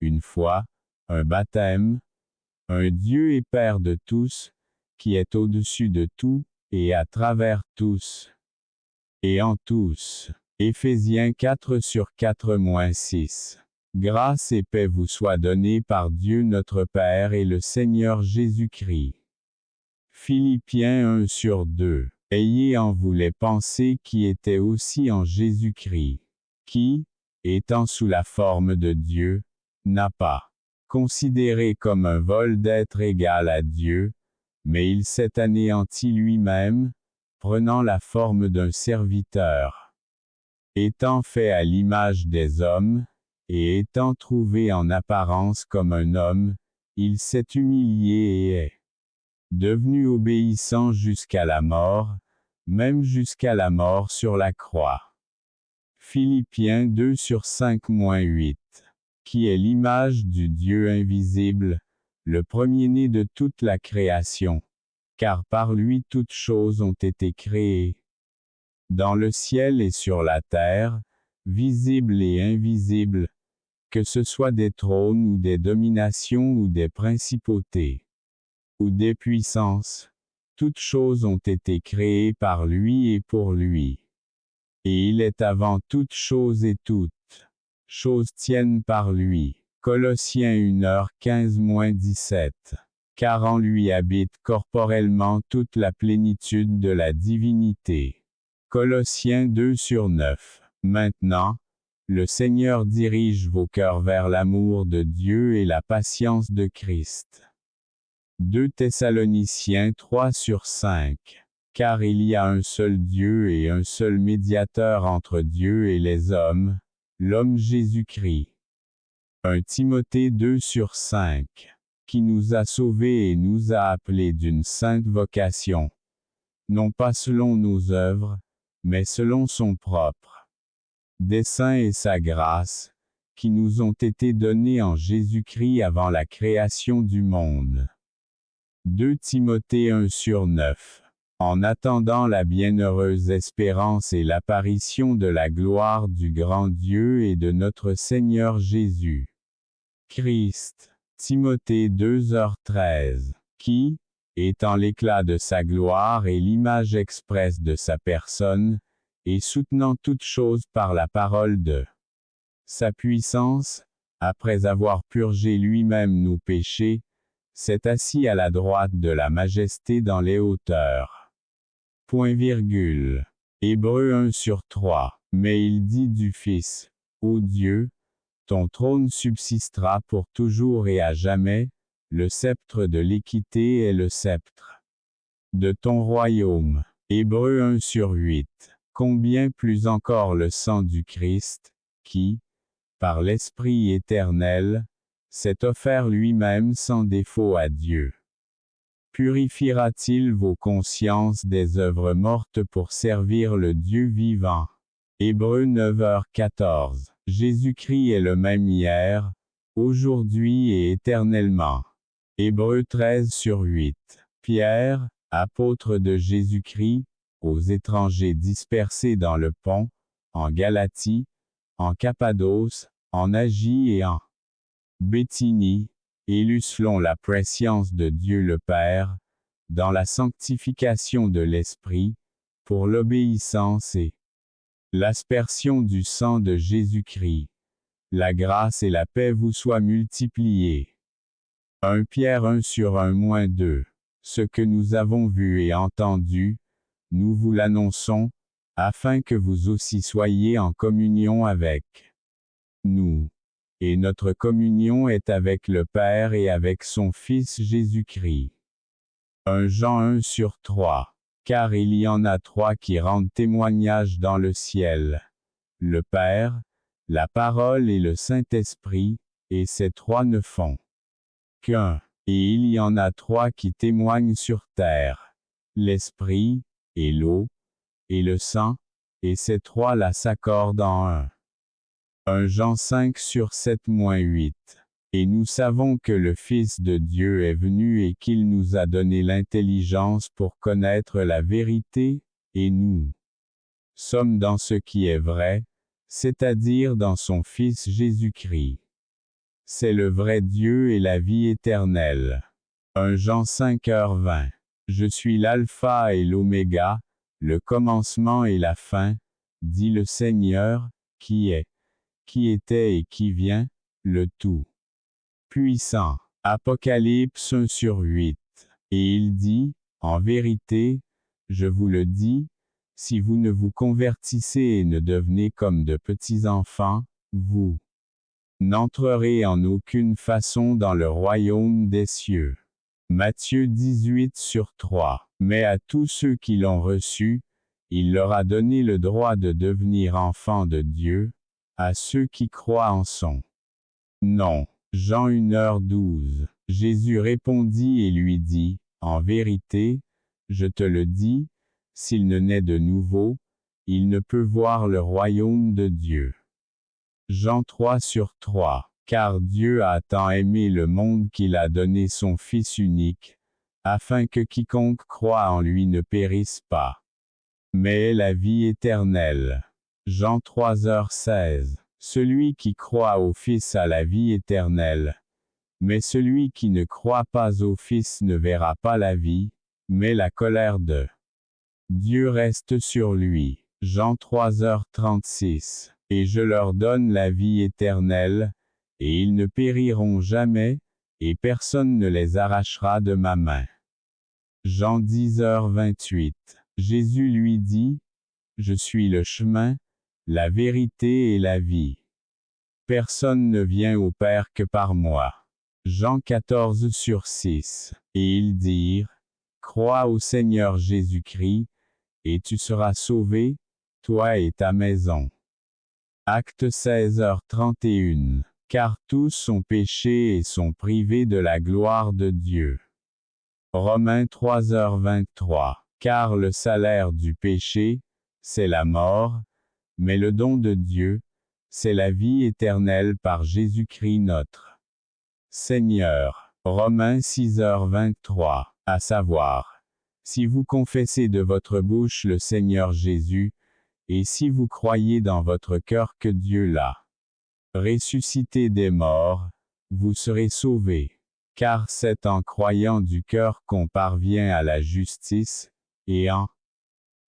une foi, un baptême, un Dieu et Père de tous, qui est au-dessus de tout, et à travers tous, et en tous. Éphésiens 4:4-6. Grâce et paix vous soient données par Dieu notre Père et le Seigneur Jésus-Christ. Philippiens 1:2. Ayez en vous les pensées qui étaient aussi en Jésus-Christ, qui, étant sous la forme de Dieu, n'a pas considéré comme un vol d'être égal à Dieu, mais il s'est anéanti lui-même, prenant la forme d'un serviteur. Étant fait à l'image des hommes, et étant trouvé en apparence comme un homme, il s'est humilié et est devenu obéissant jusqu'à la mort, même jusqu'à la mort sur la croix. Philippiens 2:5-8. Qui est l'image du Dieu invisible, le premier-né de toute la création. Car par lui toutes choses ont été créées, dans le ciel et sur la terre, visibles et invisibles, que ce soit des trônes ou des dominations ou des principautés, ou des puissances, toutes choses ont été créées par lui et pour lui. Et il est avant toutes choses et toutes choses tiennent par lui. Colossiens 1h15-17. Car en lui habite corporellement toute la plénitude de la divinité. Colossiens 2:9. Maintenant, le Seigneur dirige vos cœurs vers l'amour de Dieu et la patience de Christ. 2 Thessaloniciens 3:5. Car il y a un seul Dieu et un seul médiateur entre Dieu et les hommes, l'homme Jésus-Christ. 1 Timothée 2:5. Qui nous a sauvés et nous a appelés d'une sainte vocation. Non pas selon nos œuvres, mais selon son propre dessein et sa grâce, qui nous ont été donnés en Jésus-Christ avant la création du monde. 2 Timothée 1:9. En attendant la bienheureuse espérance et l'apparition de la gloire du grand Dieu et de notre Seigneur Jésus Christ. Timothée 2h13. Qui, étant l'éclat de sa gloire et l'image expresse de sa personne, et soutenant toutes choses par la parole de sa puissance, après avoir purgé lui-même nos péchés, s'est assis à la droite de la majesté dans les hauteurs. Hébreux 1/3. Mais il dit du Fils, ô Dieu, ton trône subsistera pour toujours et à jamais, le sceptre de l'équité est le sceptre de ton royaume. Hébreux 1/8. Combien plus encore le sang du Christ, qui, par l'Esprit éternel, s'est offert lui-même sans défaut à Dieu. Purifiera-t-il vos consciences des œuvres mortes pour servir le Dieu vivant? Hébreux 9h14. Jésus-Christ est le même hier, aujourd'hui et éternellement. Hébreux 13/8. Pierre, apôtre de Jésus-Christ, aux étrangers dispersés dans le Pont, en Galatie, en Cappadoce, en Asie et en Béthinie, élus selon la prescience de Dieu le Père, dans la sanctification de l'Esprit, pour l'obéissance et l'aspersion du sang de Jésus-Christ. La grâce et la paix vous soient multipliées. 1 Pierre 1/1-2. Ce que nous avons vu et entendu, nous vous l'annonçons, afin que vous aussi soyez en communion avec nous. Et notre communion est avec le Père et avec son Fils Jésus-Christ. 1 Jean 1/3. Car il y en a 3 qui rendent témoignage dans le ciel. Le Père, la Parole et le Saint-Esprit, et ces 3 ne font qu'un. Et il y en a 3 qui témoignent sur terre. L'Esprit, et l'eau, et le sang, et ces 3-là s'accordent en un. 1 Jean 5/7-8. Et nous savons que le Fils de Dieu est venu et qu'il nous a donné l'intelligence pour connaître la vérité, et nous sommes dans ce qui est vrai, c'est-à-dire dans son Fils Jésus-Christ. c'est le vrai Dieu et la vie éternelle. 1 Jean 5h20. Je suis l'alpha et l'oméga, le commencement et la fin, dit le Seigneur, qui est, qui était et qui vient, le tout puissant. Apocalypse 1/8. Et il dit, en vérité, je vous le dis, si vous ne vous convertissez et ne devenez comme de petits enfants, vous n'entrerez en aucune façon dans le royaume des cieux. Matthieu 18/3. Mais à tous ceux qui l'ont reçu, il leur a donné le droit de devenir enfants de Dieu, à ceux qui croient en son nom. Jean 1h12. Jésus répondit et lui dit, en vérité, je te le dis, s'il ne naît de nouveau, il ne peut voir le royaume de Dieu. Jean 3/3. Car Dieu a tant aimé le monde qu'il a donné son Fils unique, afin que quiconque croit en lui ne périsse pas, mais ait la vie éternelle. Jean 3h16. Celui qui croit au Fils a la vie éternelle, mais celui qui ne croit pas au Fils ne verra pas la vie, mais la colère de Dieu reste sur lui. Jean 3h36. Et je leur donne la vie éternelle, et ils ne périront jamais, et personne ne les arrachera de ma main. Jean 10h28. Jésus lui dit, je suis le chemin, la vérité et la vie. Personne ne vient au Père que par moi. Jean 14/6. Et ils dirent, crois au Seigneur Jésus-Christ, et tu seras sauvé, toi et ta maison. Acte 16h31. Car tous ont péché et sont privés de la gloire de Dieu. Romains 3h23. Car le salaire du péché, c'est la mort, mais le don de Dieu, c'est la vie éternelle par Jésus-Christ notre Seigneur. Romains 6h23. À savoir, si vous confessez de votre bouche le Seigneur Jésus, et si vous croyez dans votre cœur que Dieu l'a ressuscité des morts, vous serez sauvés. Car c'est en croyant du cœur qu'on parvient à la justice, et en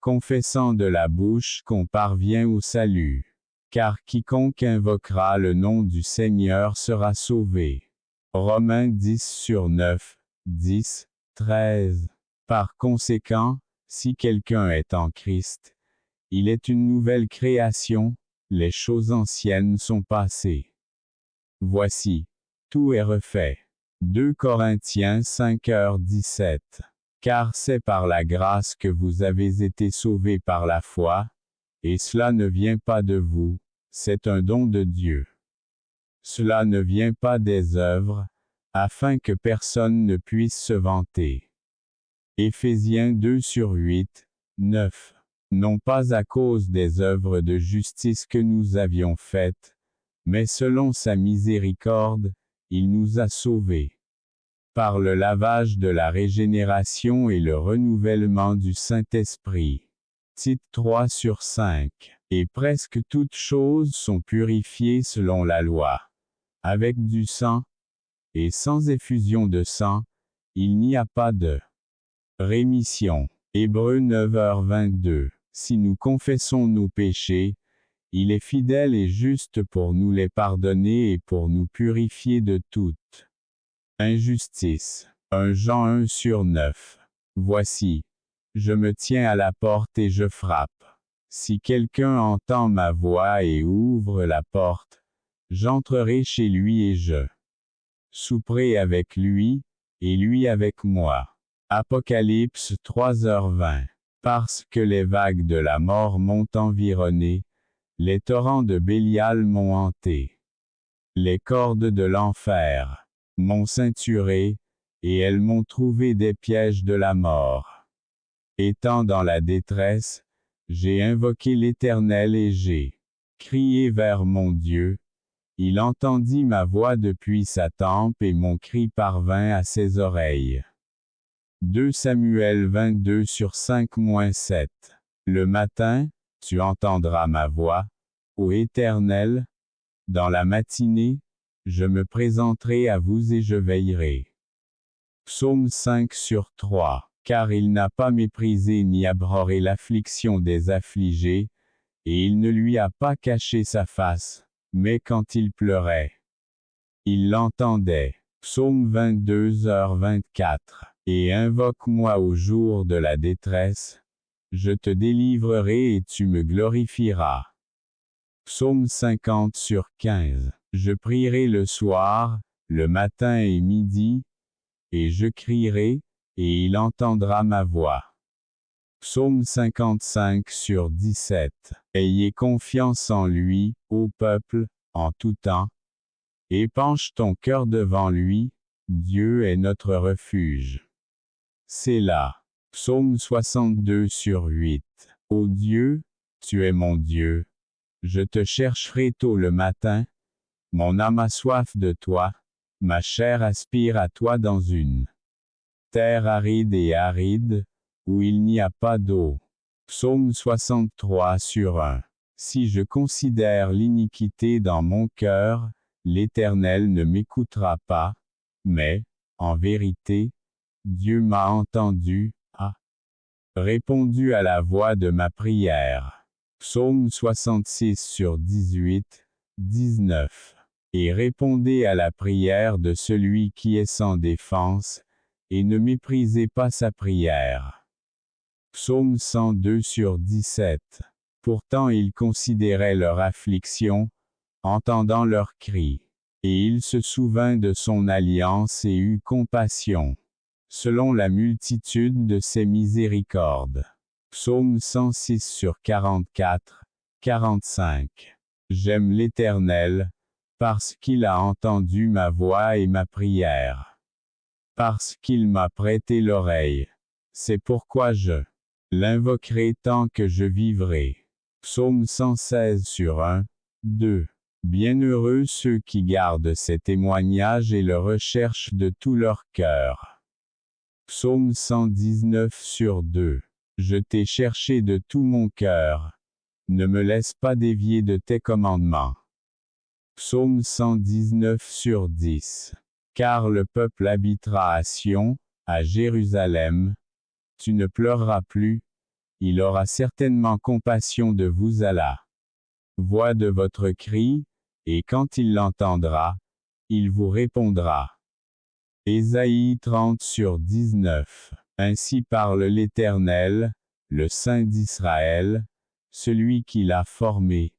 confessant de la bouche qu'on parvient au salut. Car quiconque invoquera le nom du Seigneur sera sauvé. Romains 10/9, 10, 13. Par conséquent, si quelqu'un est en Christ, il est une nouvelle création, les choses anciennes sont passées. Voici, tout est refait. 2 Corinthiens 5h17. Car c'est par la grâce que vous avez été sauvés par la foi, et cela ne vient pas de vous, c'est un don de Dieu. Cela ne vient pas des œuvres, afin que personne ne puisse se vanter. Éphésiens 2/8, 9. Non pas à cause des œuvres de justice que nous avions faites, mais selon sa miséricorde, il nous a sauvés. Par le lavage de la régénération et le renouvellement du Saint-Esprit. Tite 3/5. Et presque toutes choses sont purifiées selon la loi. Avec du sang, et sans effusion de sang, il n'y a pas de rémission. Hébreux 9h22. Si nous confessons nos péchés, il est fidèle et juste pour nous les pardonner et pour nous purifier de toute injustice. 1 Jean 1/9. Voici, je me tiens à la porte et je frappe. Si quelqu'un entend ma voix et ouvre la porte, j'entrerai chez lui et je souperai avec lui, et lui avec moi. Apocalypse 3h20. Parce que les vagues de la mort m'ont environné, les torrents de Bélial m'ont hanté. Les cordes de l'enfer m'ont ceinturé, et elles m'ont trouvé des pièges de la mort. Étant dans la détresse, j'ai invoqué l'Éternel et j'ai crié vers mon Dieu. Il entendit ma voix depuis sa tempe et mon cri parvint à ses oreilles. 2 Samuel 22/5-7. Le matin, tu entendras ma voix, ô Éternel. Dans la matinée, je me présenterai à vous et je veillerai. Psaume 5/3. Car il n'a pas méprisé ni abhorré l'affliction des affligés, et il ne lui a pas caché sa face, mais quand il pleurait, il l'entendait. Psaume 22h24. Et invoque-moi au jour de la détresse, je te délivrerai et tu me glorifieras. Psaume 50/15. Je prierai le soir, le matin et midi, et je crierai, et il entendra ma voix. Psaume 55/17. Ayez confiance en lui, ô peuple, en tout temps. Épanche ton cœur devant lui, Dieu est notre refuge. Sélah. Psaume 62/8. Ô Dieu, tu es mon Dieu. Je te chercherai tôt le matin. Mon âme a soif de toi, ma chair aspire à toi dans une terre aride, où il n'y a pas d'eau. Psaume 63/1. Si je considère l'iniquité dans mon cœur, l'Éternel ne m'écoutera pas, mais, en vérité, Dieu m'a entendu, a répondu à la voix de ma prière. Psaume 66/18, 19. Et répondez à la prière de celui qui est sans défense, et ne méprisez pas sa prière. Psaume 102/17. Pourtant il considérait leur affliction, entendant leurs cris. Et il se souvint de son alliance et eut compassion, selon la multitude de ses miséricordes. Psaume 106/44, 45. J'aime l'Éternel, parce qu'il a entendu ma voix et ma prière. Parce qu'il m'a prêté l'oreille. C'est pourquoi je l'invoquerai tant que je vivrai. Psaume 116/1, 2. Bienheureux ceux qui gardent ces témoignages et le recherchent de tout leur cœur. Psaume 119/2. Je t'ai cherché de tout mon cœur. Ne me laisse pas dévier de tes commandements. Psaume 119/10. Car le peuple habitera à Sion, à Jérusalem. Tu ne pleureras plus. Il aura certainement compassion de vous à la voix de votre cri, et quand il l'entendra, il vous répondra. Ésaïe 30/19. Ainsi parle l'Éternel, le Saint d'Israël, celui qui l'a formé.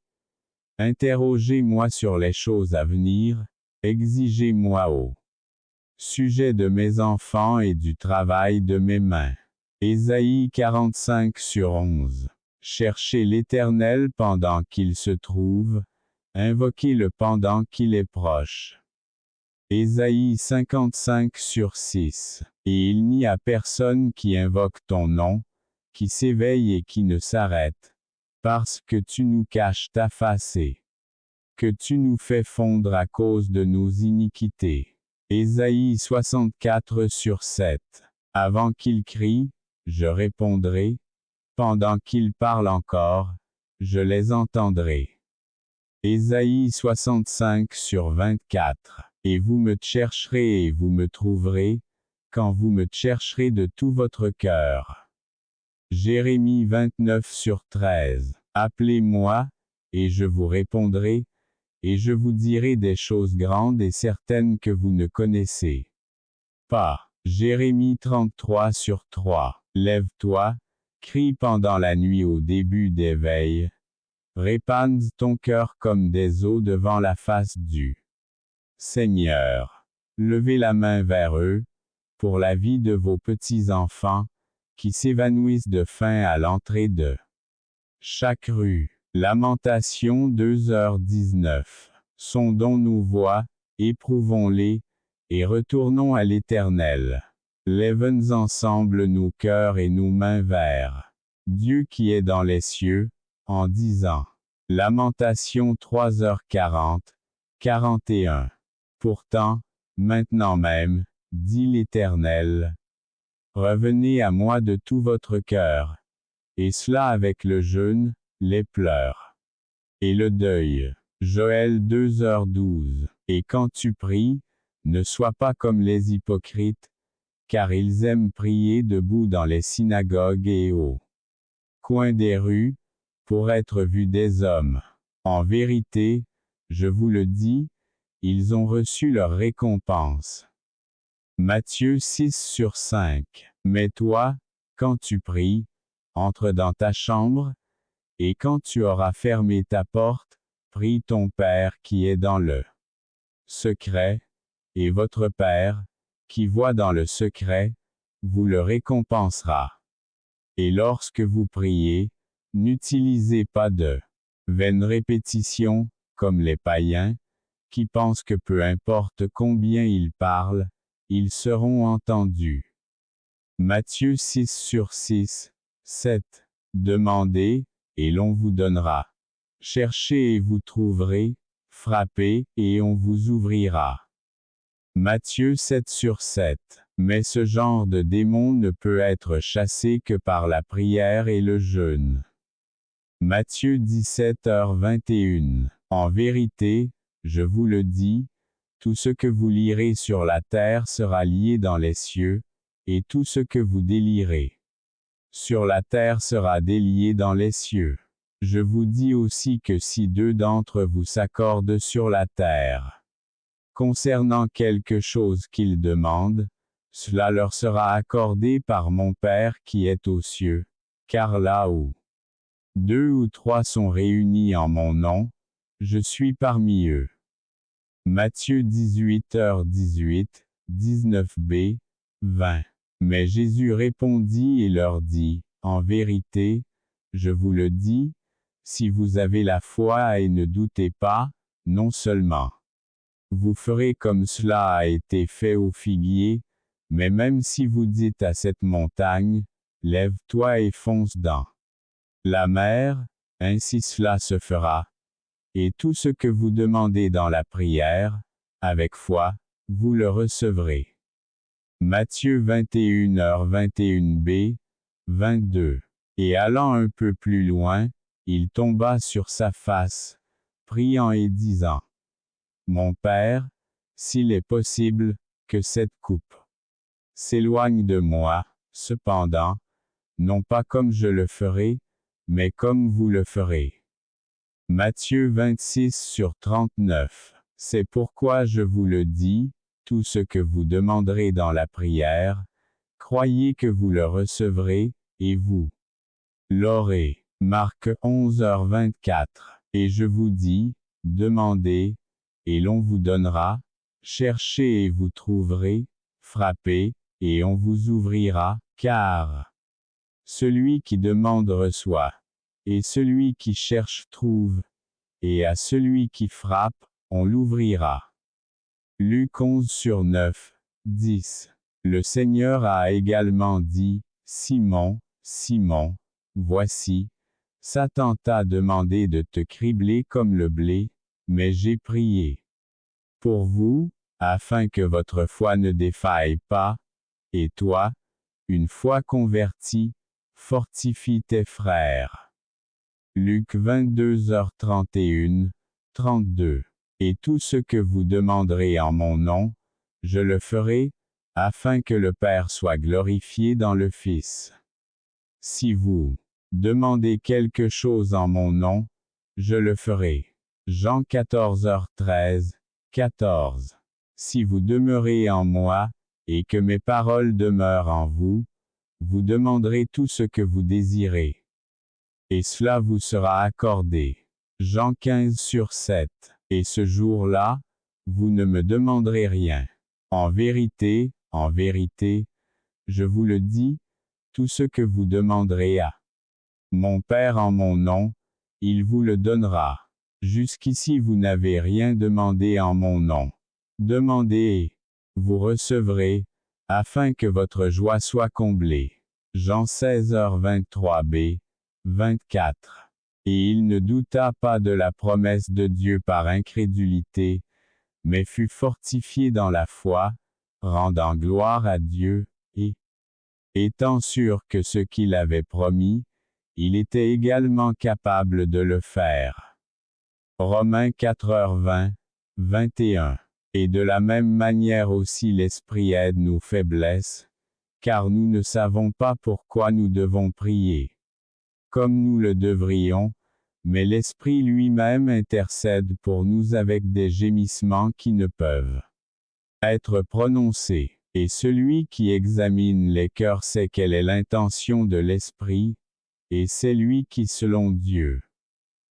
Interrogez-moi sur les choses à venir, exigez-moi au sujet de mes enfants et du travail de mes mains. Ésaïe 45/11. Cherchez l'Éternel pendant qu'il se trouve, invoquez-le pendant qu'il est proche. Ésaïe 55/6. Et il n'y a personne qui invoque ton nom, qui s'éveille et qui ne s'arrête, parce que tu nous caches ta face et que tu nous fais fondre à cause de nos iniquités. Ésaïe 64/7. Avant qu'il crie, je répondrai. Pendant qu'il parle encore, je les entendrai. Ésaïe 65/24. Et vous me chercherez et vous me trouverez, quand vous me chercherez de tout votre cœur. Jérémie 29/13. Appelez-moi, et je vous répondrai, et je vous dirai des choses grandes et certaines que vous ne connaissez pas. Jérémie 33/3. Lève-toi, crie pendant la nuit au début des veilles. Répande ton cœur comme des eaux devant la face du Seigneur. Levez la main vers eux, pour la vie de vos petits-enfants, qui s'évanouissent de faim à l'entrée de chaque rue. Lamentation 2h19. Sondons nos voies, éprouvons-les, et retournons à l'Éternel. Lèvons ensemble nos cœurs et nos mains vers Dieu qui est dans les cieux, en disant. Lamentation 3h40, 41. Pourtant, maintenant même, dit l'Éternel, revenez à moi de tout votre cœur, et cela avec le jeûne, les pleurs et le deuil. Joël 2h12. Et quand tu pries, ne sois pas comme les hypocrites, car ils aiment prier debout dans les synagogues et au coin des rues, pour être vus des hommes. En vérité, je vous le dis, ils ont reçu leur récompense. Matthieu 6/5. Mais toi, quand tu pries, entre dans ta chambre, et quand tu auras fermé ta porte, prie ton Père qui est dans le secret, et votre Père, qui voit dans le secret, vous le récompensera. Et lorsque vous priez, n'utilisez pas de vaines répétitions, comme les païens, qui pensent que peu importe combien ils parlent, ils seront entendus. Matthieu 6/6, 7. Demandez, et l'on vous donnera. Cherchez et vous trouverez, frappez, et on vous ouvrira. Matthieu 7/7. Mais ce genre de démon ne peut être chassé que par la prière et le jeûne. Matthieu 17h21. En vérité, je vous le dis, tout ce que vous lirez sur la terre sera lié dans les cieux, et tout ce que vous délierez sur la terre sera délié dans les cieux. Je vous dis aussi que si 2 d'entre vous s'accordent sur la terre concernant quelque chose qu'ils demandent, cela leur sera accordé par mon Père qui est aux cieux, car là où 2 ou 3 sont réunis en mon nom, je suis parmi eux. Matthieu 18h18, 19b, 20. Mais Jésus répondit et leur dit, en vérité, je vous le dis, si vous avez la foi et ne doutez pas, non seulement vous ferez comme cela a été fait au figuier, mais même si vous dites à cette montagne, lève-toi et fonce dans la mer, ainsi cela se fera. Et tout ce que vous demandez dans la prière, avec foi, vous le recevrez. Matthieu 21h21b, 22. Et allant un peu plus loin, il tomba sur sa face, priant et disant, Mon Père, s'il est possible, que cette coupe s'éloigne de moi, cependant, non pas comme je le ferai, mais comme vous le ferez. Matthieu 26/39. C'est pourquoi je vous le dis, tout ce que vous demanderez dans la prière, croyez que vous le recevrez, et vous l'aurez. Marc 11h24. Et je vous dis, demandez, et l'on vous donnera, cherchez et vous trouverez, frappez, et on vous ouvrira, car celui qui demande reçoit, et celui qui cherche trouve, et à celui qui frappe, on l'ouvrira. Luc 11/9, 10. Le Seigneur a également dit, Simon, Simon, voici, Satan t'a demandé de te cribler comme le blé, mais j'ai prié pour vous, afin que votre foi ne défaille pas, et toi, une fois converti, fortifie tes frères. Luc 22h31, 32. Et tout ce que vous demanderez en mon nom, je le ferai, afin que le Père soit glorifié dans le Fils. Si vous demandez quelque chose en mon nom, je le ferai. Jean 14h13, 14. Si vous demeurez en moi, et que mes paroles demeurent en vous, vous demanderez tout ce que vous désirez. Et cela vous sera accordé. Jean 15/7. Et ce jour-là, vous ne me demanderez rien. En vérité, je vous le dis, tout ce que vous demanderez à mon Père en mon nom, il vous le donnera. Jusqu'ici vous n'avez rien demandé en mon nom. Demandez et vous recevrez, afin que votre joie soit comblée. Jean 16h23b, 24. Et il ne douta pas de la promesse de Dieu par incrédulité, mais fut fortifié dans la foi, rendant gloire à Dieu, et étant sûr que ce qu'il avait promis, il était également capable de le faire. Romains 4h20, 21. Et de la même manière aussi l'Esprit aide nos faiblesses, car nous ne savons pas pourquoi nous devons prier comme nous le devrions, mais l'Esprit lui-même intercède pour nous avec des gémissements qui ne peuvent être prononcés. Et celui qui examine les cœurs sait quelle est l'intention de l'Esprit, et c'est lui qui selon Dieu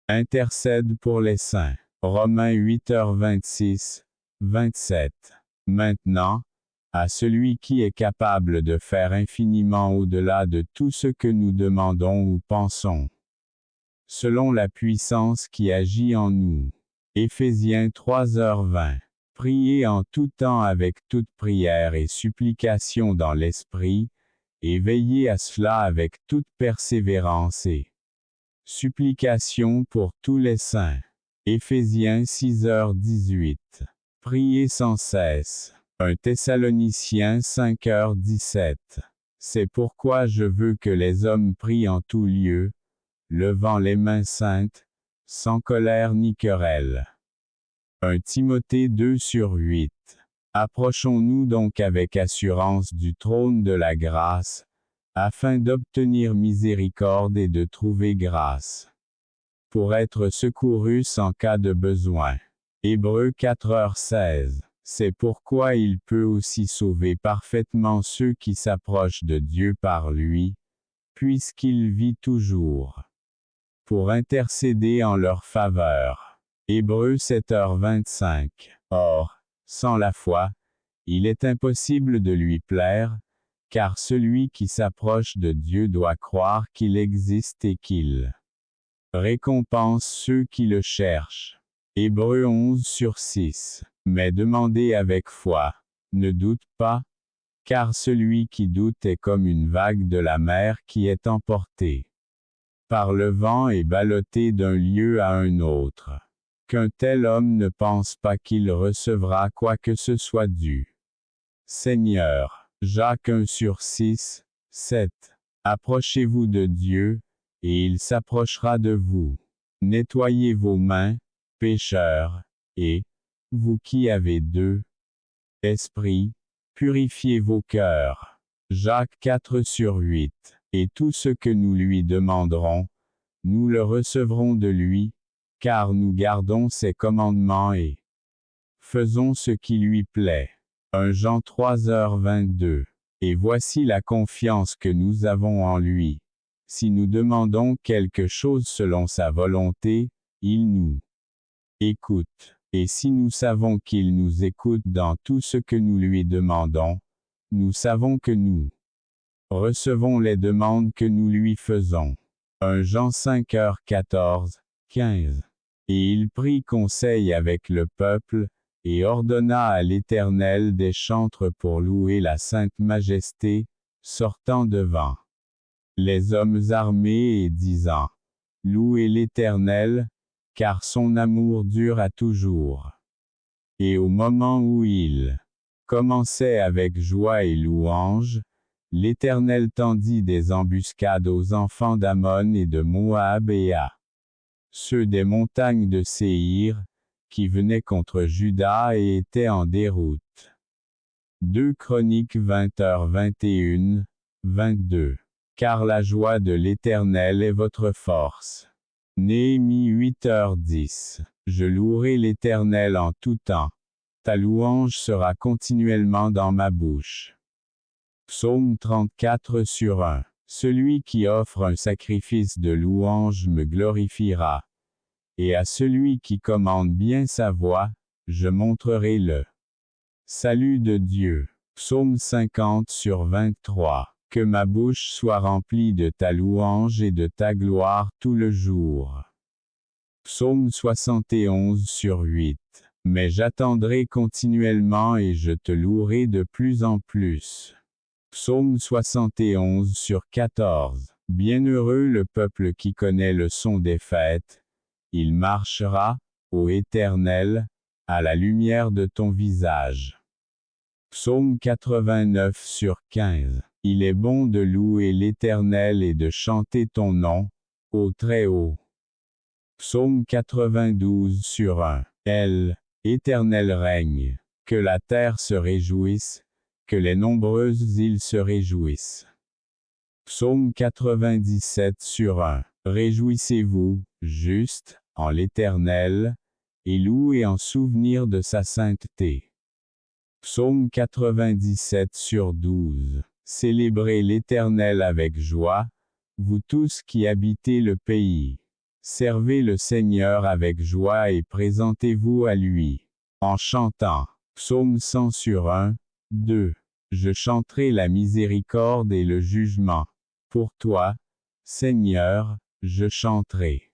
intercède pour les saints. Romains 8h26, 27. Maintenant, à celui qui est capable de faire infiniment au-delà de tout ce que nous demandons ou pensons, selon la puissance qui agit en nous. Éphésiens 3h20. Priez en tout temps avec toute prière et supplication dans l'Esprit, et veillez à cela avec toute persévérance et supplication pour tous les saints. Éphésiens 6h18. Priez sans cesse. 1 Thessaloniciens 5h17. C'est pourquoi je veux que les hommes prient en tout lieu, levant les mains saintes, sans colère ni querelle. 1 Timothée 2/8. Approchons-nous donc avec assurance du trône de la grâce, afin d'obtenir miséricorde et de trouver grâce, pour être secourus en cas de besoin. Hébreux 4h16. C'est pourquoi il peut aussi sauver parfaitement ceux qui s'approchent de Dieu par lui, puisqu'il vit toujours, pour intercéder en leur faveur. Hébreux 7h25. Or, sans la foi, il est impossible de lui plaire, car celui qui s'approche de Dieu doit croire qu'il existe et qu'il récompense ceux qui le cherchent. Hébreux 11/6. Mais demandez avec foi, ne doute pas, car celui qui doute est comme une vague de la mer qui est emportée par le vent et ballottée d'un lieu à un autre. Qu'un tel homme ne pense pas qu'il recevra quoi que ce soit du Seigneur. Jacques 1/6, 7. Approchez-vous de Dieu, et il s'approchera de vous. Nettoyez vos mains, pécheurs, et, vous qui avez deux esprits, purifiez vos cœurs. Jacques 4/8. Et tout ce que nous lui demanderons, nous le recevrons de lui, car nous gardons ses commandements et faisons ce qui lui plaît. 1 Jean 3h22. Et voici la confiance que nous avons en lui. Si nous demandons quelque chose selon sa volonté, il nous écoute. Et si nous savons qu'il nous écoute dans tout ce que nous lui demandons, nous savons que nous recevons les demandes que nous lui faisons. 1 Jean 5h14, 15. Et il prit conseil avec le peuple, et ordonna à l'Éternel des chantres pour louer la sainte majesté, sortant devant les hommes armés et disant, louez l'Éternel, car son amour dure à toujours. Et au moment où il commençait avec joie et louange, l'Éternel tendit des embuscades aux enfants d'Ammon et de Moab et à ceux des montagnes de Séhir, qui venaient contre Juda et étaient en déroute. 2 Chroniques 20h21, 22. Car la joie de l'Éternel est votre force. Néhémie 8h10. Je louerai l'Éternel en tout temps. Ta louange sera continuellement dans ma bouche. Psaume 34/1. Celui qui offre un sacrifice de louange me glorifiera. Et à celui qui commande bien sa voix, je montrerai le salut de Dieu. Psaume 50/23. Que ma bouche soit remplie de ta louange et de ta gloire tout le jour. Psaume 71/8. Mais j'attendrai continuellement et je te louerai de plus en plus. Psaume 71/14. Bienheureux le peuple qui connaît le son des fêtes. Il marchera, ô Éternel, à la lumière de ton visage. Psaume 89/15. Il est bon de louer l'Éternel et de chanter ton nom, ô Très-Haut. Psaume 92/1. Éternel règne, que la terre se réjouisse, que les nombreuses îles se réjouissent. Psaume 97 sur 1. Réjouissez-vous, juste, en l'Éternel, et louez en souvenir de sa sainteté. Psaume 97 sur 12. Célébrez l'Éternel avec joie, vous tous qui habitez le pays. Servez le Seigneur avec joie et présentez-vous à lui, en chantant. Psaume 100 sur 1, 2. Je chanterai la miséricorde et le jugement. Pour toi, Seigneur, je chanterai.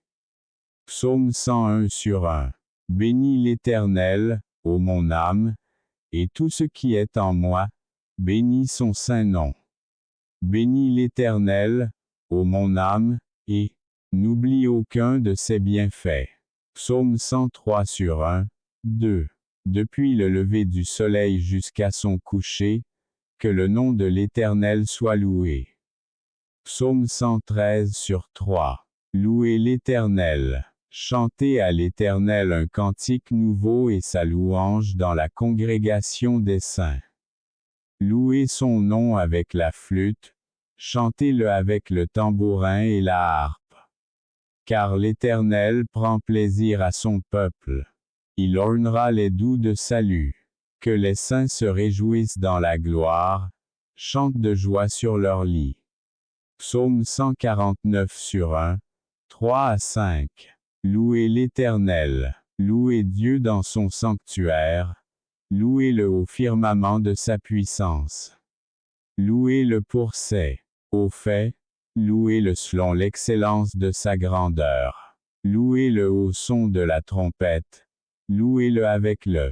Psaume 101 sur 1. Bénis l'Éternel, ô mon âme, et tout ce qui est en moi, bénis son saint nom. Bénis l'Éternel, ô mon âme, et n'oublie aucun de ses bienfaits. Psaume 103 sur 1, 2. Depuis le lever du soleil jusqu'à son coucher, que le nom de l'Éternel soit loué. Psaume 113 sur 3. Louez l'Éternel. Chantez à l'Éternel un cantique nouveau et sa louange dans la congrégation des saints. Louez son nom avec la flûte, chantez-le avec le tambourin et la harpe. Car l'Éternel prend plaisir à son peuple. Il ornera les doux de salut. Que les saints se réjouissent dans la gloire, chantent de joie sur leur lit. Psaume 149 sur 1, 3 à 5. Louez l'Éternel, louez Dieu dans son sanctuaire, louez-le au firmament de sa puissance. Louez-le pour ses hauts faits, louez-le selon l'excellence de sa grandeur. Louez-le au son de la trompette, louez-le avec le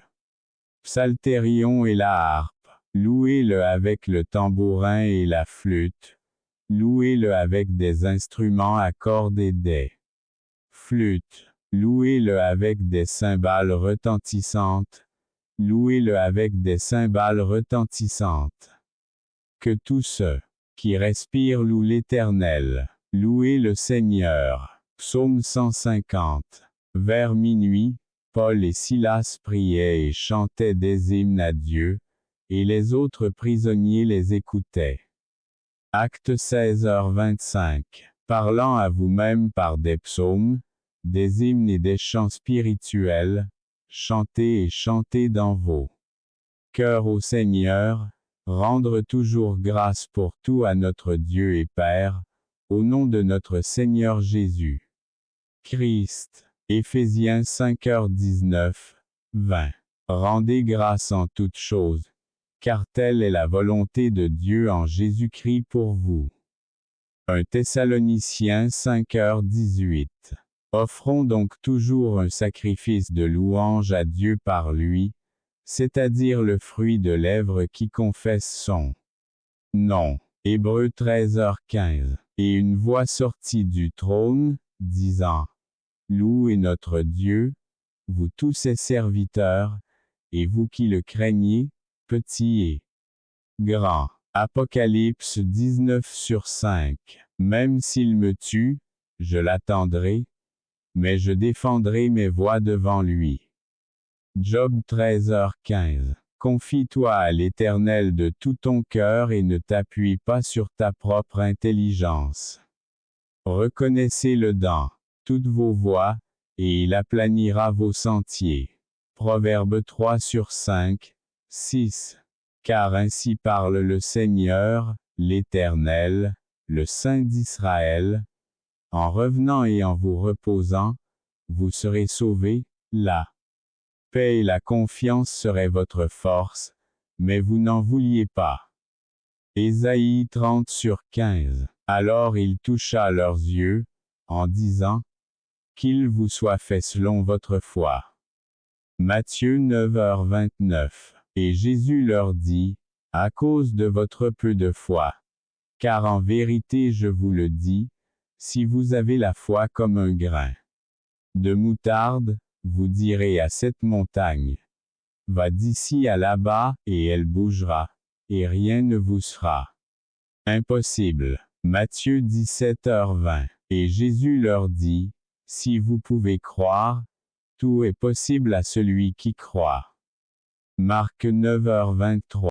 psalterion et la harpe, louez-le avec le tambourin et la flûte, louez-le avec des instruments à cordes et des flûtes, louez-le avec des cymbales retentissantes, louez-le avec des cymbales retentissantes. Que tous ceux qui respirent louent l'Éternel, louez le Seigneur. Psaume 150. Vers minuit, Paul et Silas priaient et chantaient des hymnes à Dieu, et les autres prisonniers les écoutaient. Acte 16h25. Parlant à vous-même par des psaumes, des hymnes et des chants spirituels, chantez et chantez dans vos cœurs au Seigneur, rendre toujours grâce pour tout à notre Dieu et Père, au nom de notre Seigneur Jésus Christ. Éphésiens 5h19, 20. Rendez grâce en toutes choses, car telle est la volonté de Dieu en Jésus-Christ pour vous. 1 Thessaloniciens 5h18. Offrons donc toujours un sacrifice de louange à Dieu par lui, c'est-à-dire le fruit de lèvres qui confesse son nom. Hébreux 13h15. Et une voix sortit du trône, disant: Louez notre Dieu, vous tous ses serviteurs, et vous qui le craignez, petits et grands. Apocalypse 19 sur 5. Même s'il me tue, je l'attendrai, mais je défendrai mes voies devant lui. Job 13h15. Confie-toi à l'Éternel de tout ton cœur et ne t'appuie pas sur ta propre intelligence. Reconnaissez-le dans toutes vos voies, et il aplanira vos sentiers. Proverbe 3 sur 5, 6. Car ainsi parle le Seigneur, l'Éternel, le Saint d'Israël. En revenant et en vous reposant, vous serez sauvés, la paix et la confiance seraient votre force, mais vous n'en vouliez pas. Ésaïe 30 sur 15. Alors il toucha leurs yeux, en disant: Qu'il vous soit fait selon votre foi. Matthieu 9h29. Et Jésus leur dit: À cause de votre peu de foi. Car en vérité je vous le dis, si vous avez la foi comme un grain de moutarde, vous direz à cette montagne: Va d'ici à là-bas, et elle bougera, et rien ne vous sera impossible. Matthieu 17h20. Et Jésus leur dit: Si vous pouvez croire, Tout est possible à celui qui croit. Marc 9h23.